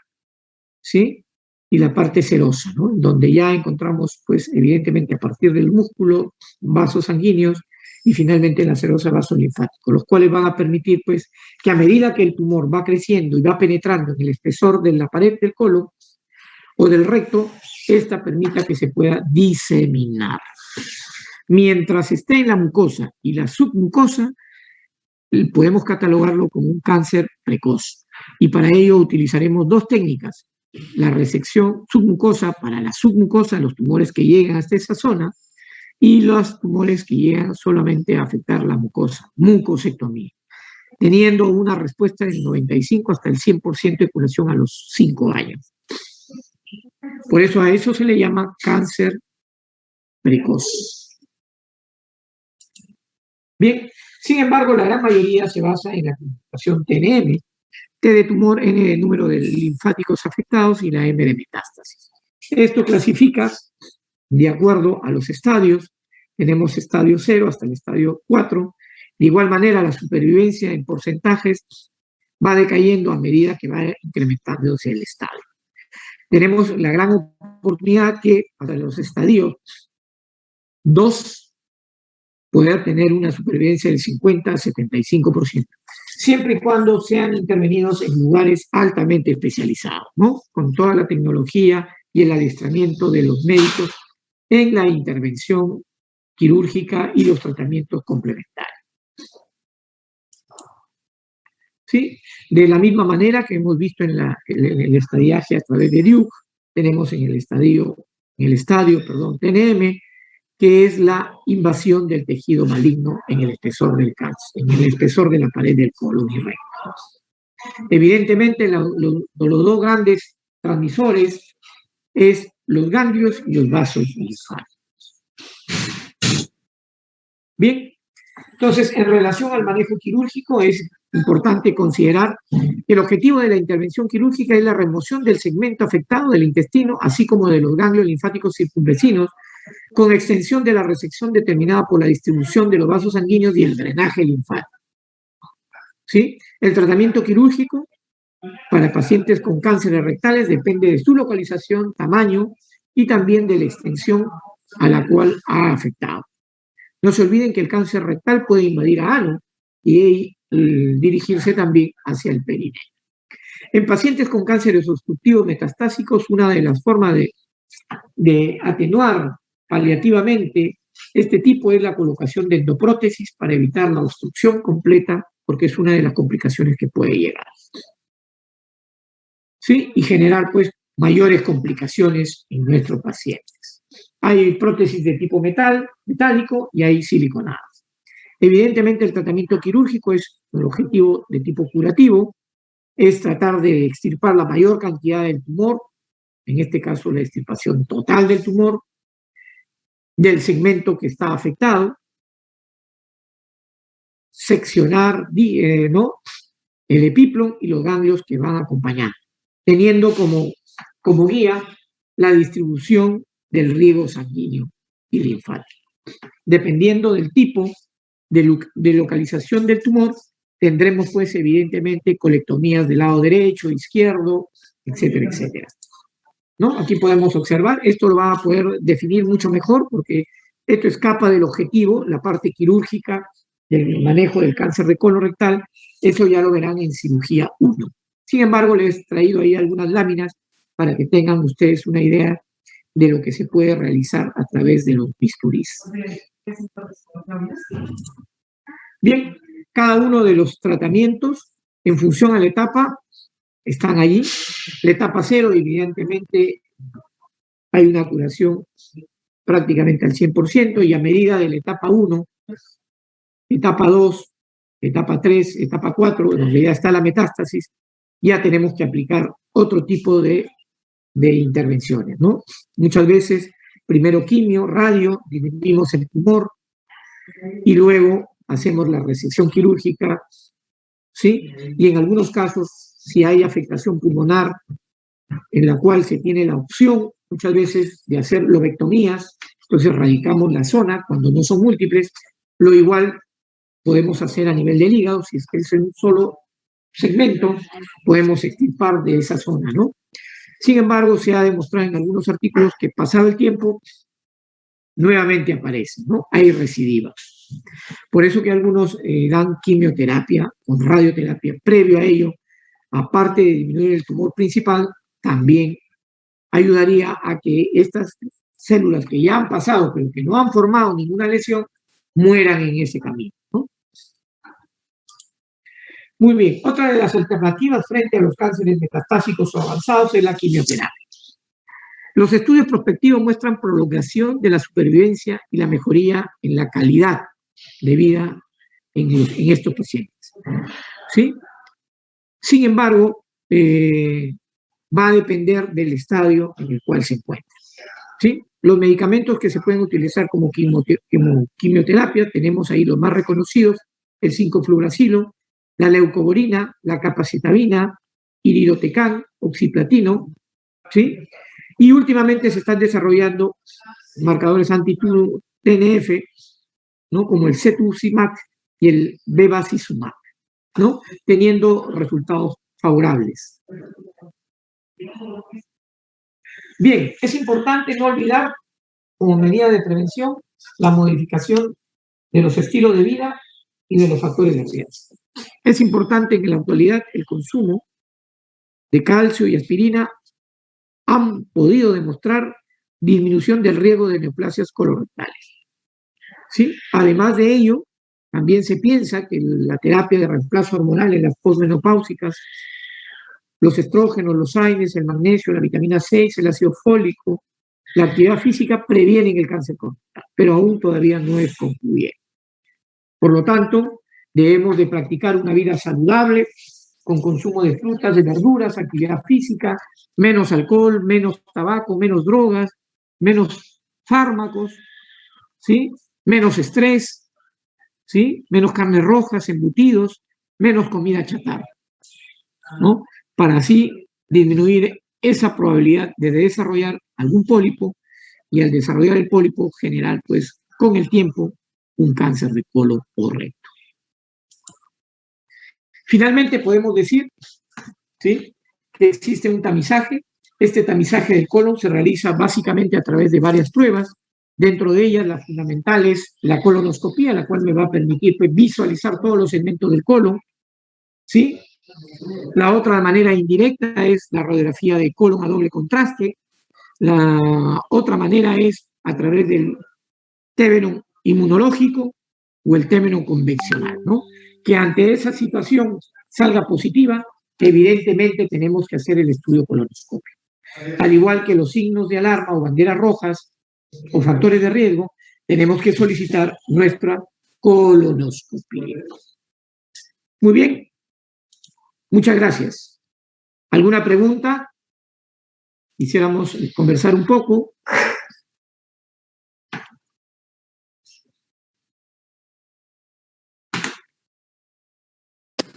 ¿sí? Y la parte serosa, ¿no? Donde ya encontramos, pues, evidentemente, a partir del músculo, vasos sanguíneos y finalmente la serosa vasos linfáticos, los cuales van a permitir, pues, que a medida que el tumor va creciendo y va penetrando en el espesor de la pared del colon o del recto, esta permita que se pueda diseminar. Mientras esté en la mucosa y la submucosa, podemos catalogarlo como un cáncer precoz. Y para ello utilizaremos dos técnicas: la resección submucosa para la submucosa, los tumores que llegan hasta esa zona, y los tumores que llegan solamente a afectar la mucosa, mucosectomía, teniendo una respuesta del 95 hasta el 100% de curación a los 5 años. Por eso a eso se le llama cáncer precoz. Bien, sin embargo, la gran mayoría se basa en la clasificación TNM, T de tumor, N de número de linfáticos afectados y la M de metástasis. Esto clasifica de acuerdo a los estadios. Tenemos estadio 0 hasta el estadio 4. De igual manera, la supervivencia en porcentajes va decayendo a medida que va incrementándose el estadio. Tenemos la gran oportunidad que para los estadios 2 poder tener una supervivencia del 50 a 75%, siempre y cuando sean intervenidos en lugares altamente especializados, ¿no? Con toda la tecnología y el adiestramiento de los médicos en la intervención quirúrgica y los tratamientos complementarios. ¿Sí? De la misma manera que hemos visto en el estadiaje a través de Duke, tenemos en el estadio TNM, que es la invasión del tejido maligno en el espesor del cáncer, en el espesor de la pared del colon y recto. Evidentemente, los dos grandes transmisores es los ganglios y los vasos linfáticos. Bien, entonces, en relación al manejo quirúrgico, es importante considerar que el objetivo de la intervención quirúrgica es la remoción del segmento afectado del intestino, así como de los ganglios linfáticos circunvecinos, con extensión de la resección determinada por la distribución de los vasos sanguíneos y el drenaje linfático. ¿Sí? El tratamiento quirúrgico para pacientes con cánceres rectales depende de su localización, tamaño y también de la extensión a la cual ha afectado. No se olviden que el cáncer rectal puede invadir a ano y dirigirse también hacia el perineo. En pacientes con cánceres obstructivos metastásicos, una de las formas de atenuar paliativamente este tipo es la colocación de endoprótesis para evitar la obstrucción completa, porque es una de las complicaciones que puede llegar. ¿Sí? Y generar, pues, mayores complicaciones en nuestros pacientes. Hay prótesis de tipo metálico y hay siliconadas. Evidentemente, el tratamiento quirúrgico es un objetivo de tipo curativo, es tratar de extirpar la mayor cantidad del tumor, en este caso la extirpación total del tumor, del segmento que está afectado, seccionar ¿no? el epíplon y los ganglios que van acompañando, teniendo como guía la distribución del riego sanguíneo y linfático. Dependiendo del tipo de localización del tumor, tendremos pues evidentemente colectomías del lado derecho, izquierdo, etcétera, etcétera. ¿No? Aquí podemos observar, esto lo va a poder definir mucho mejor porque esto escapa del objetivo, la parte quirúrgica del manejo del cáncer de colon rectal, eso ya lo verán en cirugía 1. Sin embargo, les he traído ahí algunas láminas para que tengan ustedes una idea de lo que se puede realizar a través de los bisturís. Bien, cada uno de los tratamientos, en función a la etapa, están allí. La etapa 0, evidentemente, hay una curación prácticamente al 100%, y a medida de la etapa 1, etapa 2, etapa 3, etapa 4, donde ya está la metástasis, ya tenemos que aplicar otro tipo de intervenciones, ¿no? Muchas veces, primero quimio, radio, disminuimos el tumor, y luego hacemos la resección quirúrgica, ¿sí? Y en algunos casos, si hay afectación pulmonar, en la cual se tiene la opción muchas veces de hacer lobectomías, entonces radicamos la zona, cuando no son múltiples, lo igual podemos hacer a nivel del hígado, si es que es un solo segmento, podemos extirpar de esa zona, ¿no? Sin embargo, se ha demostrado en algunos artículos que pasado el tiempo, nuevamente aparecen, ¿no? Hay recidiva. Por eso que algunos dan quimioterapia o radioterapia. Previo a ello, aparte de disminuir el tumor principal, también ayudaría a que estas células que ya han pasado, pero que no han formado ninguna lesión, mueran en ese camino, ¿no? Muy bien, otra de las alternativas frente a los cánceres metastásicos o avanzados es la quimioterapia. Los estudios prospectivos muestran prolongación de la supervivencia y la mejoría en la calidad de vida en estos pacientes, ¿sí? Sin embargo, va a depender del estadio en el cual se encuentra, ¿sí? Los medicamentos que se pueden utilizar como quimioterapia, tenemos ahí los más reconocidos, el 5-fluoracilo, la leucovorina, la capacitabina, iridotecan, oxiplatino, ¿sí? Y últimamente se están desarrollando marcadores anti-TNF, ¿no? Como el cetuximab y el bevacizumab, ¿no? Teniendo resultados favorables. Bien, es importante no olvidar, como medida de prevención, la modificación de los estilos de vida y de los factores de riesgo. Es importante que en la actualidad el consumo de calcio y aspirina han podido demostrar disminución del riesgo de neoplasias colorectales, ¿sí? Además de ello, también se piensa que la terapia de reemplazo hormonal en las posmenopáusicas, los estrógenos, los AINES, el magnesio, la vitamina C, el ácido fólico, la actividad física previenen el cáncer colorectal, pero aún todavía no es concluyente. Por lo tanto, debemos de practicar una vida saludable, con consumo de frutas, de verduras, actividad física, menos alcohol, menos tabaco, menos drogas, menos fármacos, ¿sí? Menos estrés, ¿sí? Menos carnes rojas, embutidos, menos comida chatarra, ¿no? Para así disminuir esa probabilidad de desarrollar algún pólipo, y al desarrollar el pólipo generar, pues, con el tiempo, un cáncer de colon o recto. Finalmente podemos decir, ¿sí?, que existe un tamizaje. Este tamizaje del colon se realiza básicamente a través de varias pruebas. Dentro de ellas, la fundamental es la colonoscopía, la cual me va a permitir, pues, visualizar todos los segmentos del colon, ¿sí? La otra manera indirecta es la radiografía de colon a doble contraste. La otra manera es a través del Tevenon inmunológico o el Tevenon convencional, ¿no? Que ante esa situación salga positiva, evidentemente tenemos que hacer el estudio colonoscópico. Al igual que los signos de alarma o banderas rojas o factores de riesgo, tenemos que solicitar nuestra colonoscopia. Muy bien, muchas gracias. ¿Alguna pregunta? Quisiéramos conversar un poco.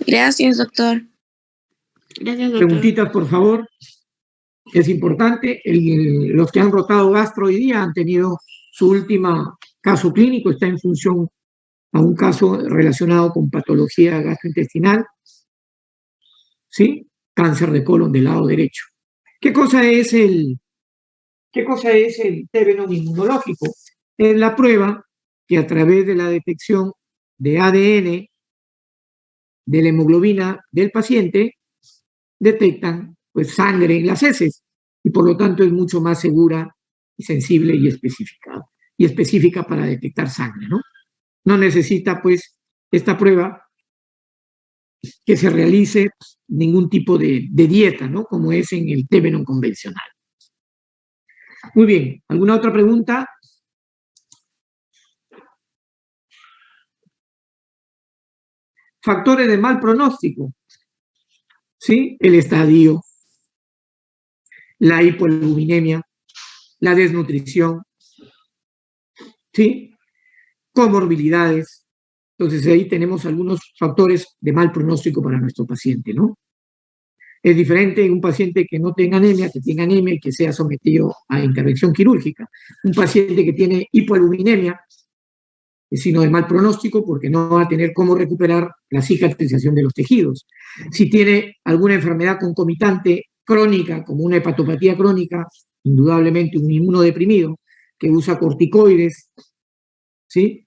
Gracias, doctor. Gracias, doctor. Preguntitas, por favor. Es importante. Los que han rotado gastro hoy día han tenido su último caso clínico, está en función a un caso relacionado con patología gastrointestinal, ¿sí? Cáncer de colon del lado derecho. ¿Qué cosa es el Tevenon inmunológico? Es la prueba que a través de la detección de ADN de la hemoglobina del paciente detectan pues sangre en las heces y por lo tanto es mucho más segura y sensible y específica para detectar sangre, ¿no? No necesita pues esta prueba que se realice ningún tipo de dieta, ¿no? Como es en el Tevenon convencional. Muy bien, ¿alguna otra pregunta? Factores de mal pronóstico, ¿sí? El estadio, la hipoalbuminemia, la desnutrición, ¿sí? Comorbilidades. Entonces ahí tenemos algunos factores de mal pronóstico para nuestro paciente, ¿no? Es diferente en un paciente que no tenga anemia, que tenga anemia y que sea sometido a intervención quirúrgica. Un paciente que tiene hipoalbuminemia es signo de mal pronóstico porque no va a tener cómo recuperar la cicatrización de los tejidos. Si tiene alguna enfermedad concomitante crónica, como una hepatopatía crónica, indudablemente un inmunodeprimido que usa corticoides, ¿sí?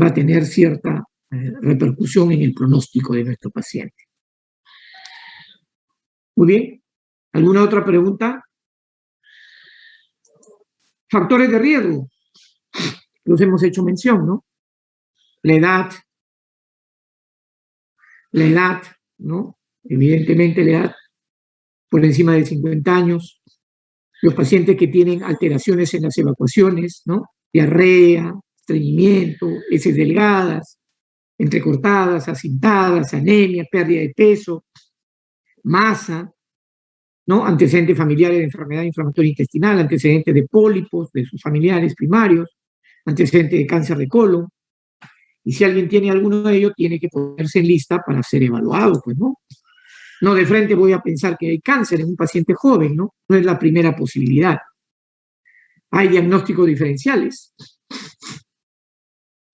Va a tener cierta repercusión en el pronóstico de nuestro paciente. Muy bien. ¿Alguna otra pregunta? Factores de riesgo. Los hemos hecho mención, ¿no? La edad, ¿no? Evidentemente la edad por encima de 50 años. Los pacientes que tienen alteraciones en las evacuaciones, ¿no? Diarrea, estreñimiento, heces delgadas, entrecortadas, acintadas, anemia, pérdida de peso, masa, ¿no? Antecedentes familiares de enfermedad inflamatoria intestinal, antecedentes de pólipos de sus familiares primarios, antecedentes de cáncer de colon. Y si alguien tiene alguno de ellos, tiene que ponerse en lista para ser evaluado, pues, ¿no? No de frente voy a pensar que hay cáncer en un paciente joven, ¿no? No es la primera posibilidad. Hay diagnósticos diferenciales,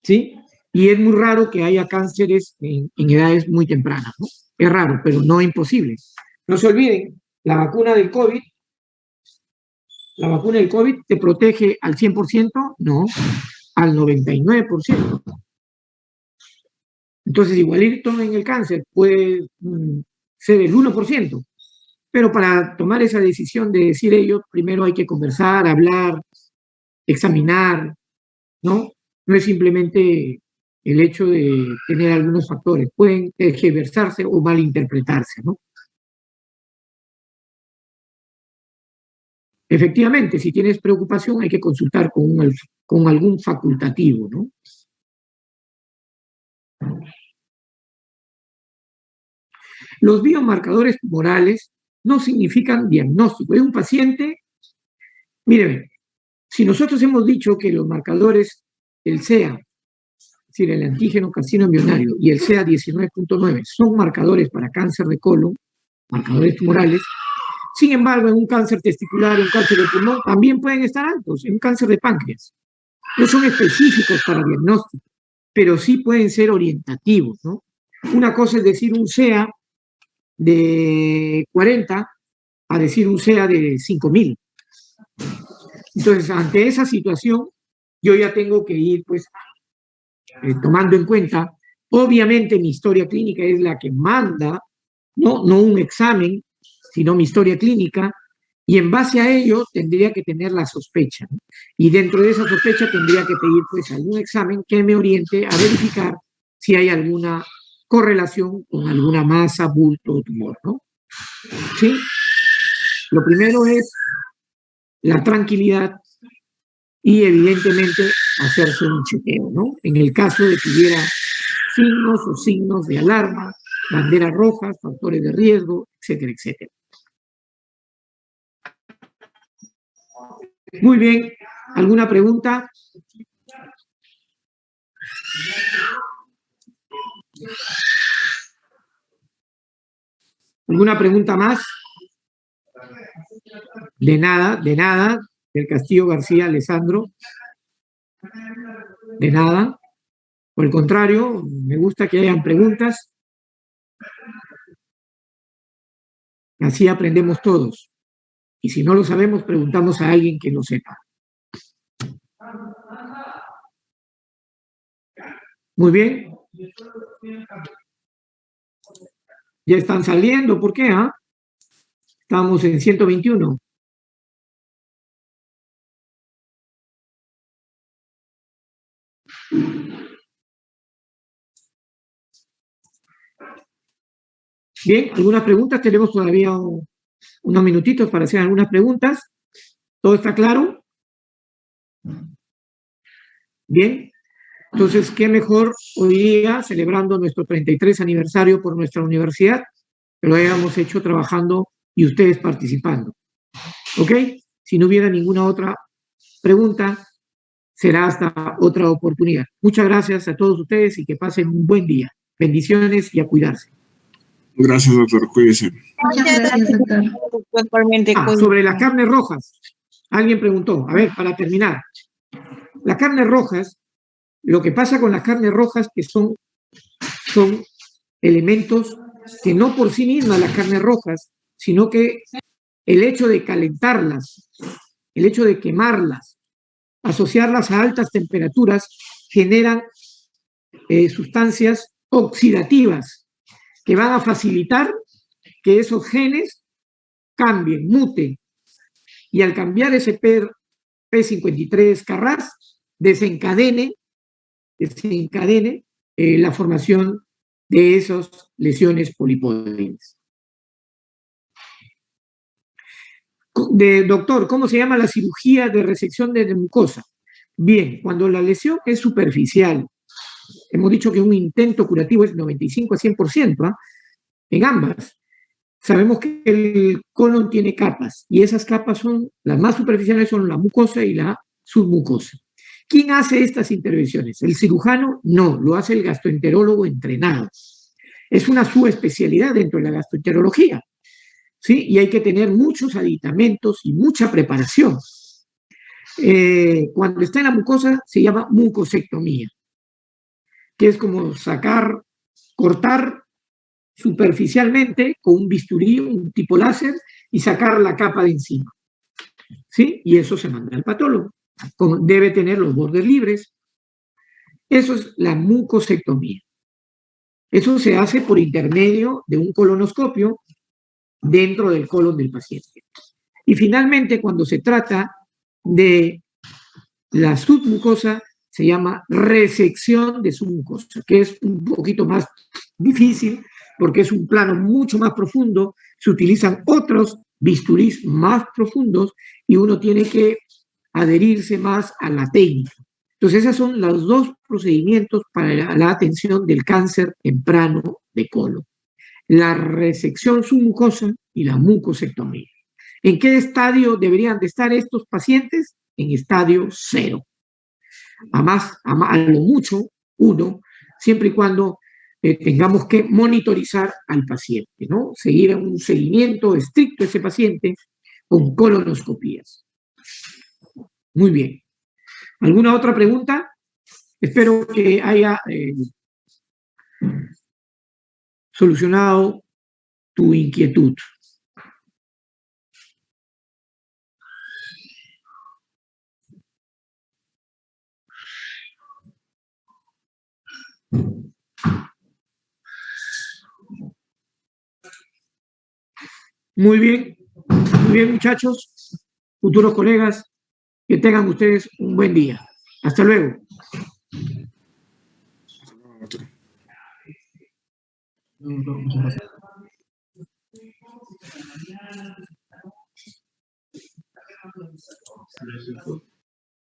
¿sí? Y es muy raro que haya cánceres en edades muy tempranas, ¿no? Es raro, pero no imposible. No se olviden, la vacuna del COVID te protege al 100%, no, al 99%. Entonces, igualito en el cáncer puede ser el 1%. Pero para tomar esa decisión de decir ello, primero hay que conversar, hablar, examinar, ¿no? No es simplemente el hecho de tener algunos factores, pueden tergiversarse o malinterpretarse, ¿no? Efectivamente, si tienes preocupación hay que consultar con algún facultativo, ¿no? Los biomarcadores tumorales no significan diagnóstico. Es un paciente, mire, si nosotros hemos dicho que los marcadores, el CEA, es decir, el antígeno carcino embrionario y el CEA 19.9 son marcadores para cáncer de colon, marcadores tumorales, sin embargo, en un cáncer testicular, en un cáncer de pulmón, también pueden estar altos, en un cáncer de páncreas. No son específicos para diagnóstico, pero sí pueden ser orientativos, ¿no? Una cosa es decir un CEA de 40 a decir un CEA de 5.000. Entonces, ante esa situación, yo ya tengo que ir, pues, tomando en cuenta, obviamente mi historia clínica es la que manda no un examen, sino mi historia clínica, y en base a ello tendría que tener la sospecha, ¿no? Y dentro de esa sospecha tendría que pedir pues algún examen que me oriente a verificar si hay alguna correlación con alguna masa, bulto o tumor, ¿no? ¿Sí? Lo primero es la tranquilidad y evidentemente hacerse un chequeo, ¿no? En el caso de que hubiera signos de alarma, banderas rojas, factores de riesgo, etcétera, etcétera. Muy bien, ¿alguna pregunta? ¿Alguna pregunta más? De nada, del Castillo García Alessandro. De nada. Por el contrario, me gusta que hayan preguntas. Así aprendemos todos. Y si no lo sabemos, preguntamos a alguien que lo sepa. Muy bien. Ya están saliendo, ¿por qué? Estamos en 121. Bien, ¿algunas preguntas? Tenemos todavía unos minutitos para hacer algunas preguntas. ¿Todo está claro? Bien. Entonces, ¿qué mejor hoy día, celebrando nuestro 33 aniversario por nuestra universidad, que lo hayamos hecho trabajando y ustedes participando? ¿Ok? Si no hubiera ninguna otra pregunta, será hasta otra oportunidad. Muchas gracias a todos ustedes y que pasen un buen día. Bendiciones y a cuidarse. Gracias, doctor. Cuídese. Muchas gracias, doctor. Sobre las carnes rojas. Alguien preguntó. A ver, para terminar. Las carnes rojas, lo que pasa con las carnes rojas que son elementos que no por sí mismas las carnes rojas, sino que el hecho de calentarlas, el hecho de quemarlas, asociarlas a altas temperaturas, generan sustancias oxidativas que van a facilitar que esos genes cambien, muten, y al cambiar ese P53 Carras, desencadene la formación de esas lesiones polipoides. Doctor, ¿cómo se llama la cirugía de resección de mucosa? Bien, cuando la lesión es superficial, hemos dicho que un intento curativo es 95 a 100%, en ambas. Sabemos que el colon tiene capas y esas capas son, las más superficiales son la mucosa y la submucosa. ¿Quién hace estas intervenciones? ¿El cirujano? No, lo hace el gastroenterólogo entrenado. Es una subespecialidad dentro de la gastroenterología, ¿sí? Y hay que tener muchos aditamentos y mucha preparación. Cuando está en la mucosa se llama mucosectomía, que es como cortar superficialmente con un bisturí, un tipo láser, y sacar la capa de encima. ¿Sí? Y eso se manda al patólogo. Debe tener los bordes libres. Eso es la mucosectomía. Eso se hace por intermedio de un colonoscopio dentro del colon del paciente. Y finalmente, cuando se trata de la submucosa, se llama resección de submucosa, que es un poquito más difícil porque es un plano mucho más profundo, se utilizan otros bisturís más profundos y uno tiene que adherirse más a la técnica. Entonces, esos son los dos procedimientos para la atención del cáncer temprano de colon: la resección submucosa y la mucosectomía. ¿En qué estadio deberían de estar estos pacientes? En estadio 0. A lo mucho 1, siempre y cuando tengamos que monitorizar al paciente, ¿no? Seguir un seguimiento estricto a ese paciente con colonoscopías. Muy bien. ¿Alguna otra pregunta? Espero que haya solucionado tu inquietud. Muy bien, muchachos, futuros colegas, que tengan ustedes un buen día. Hasta luego. Doctor.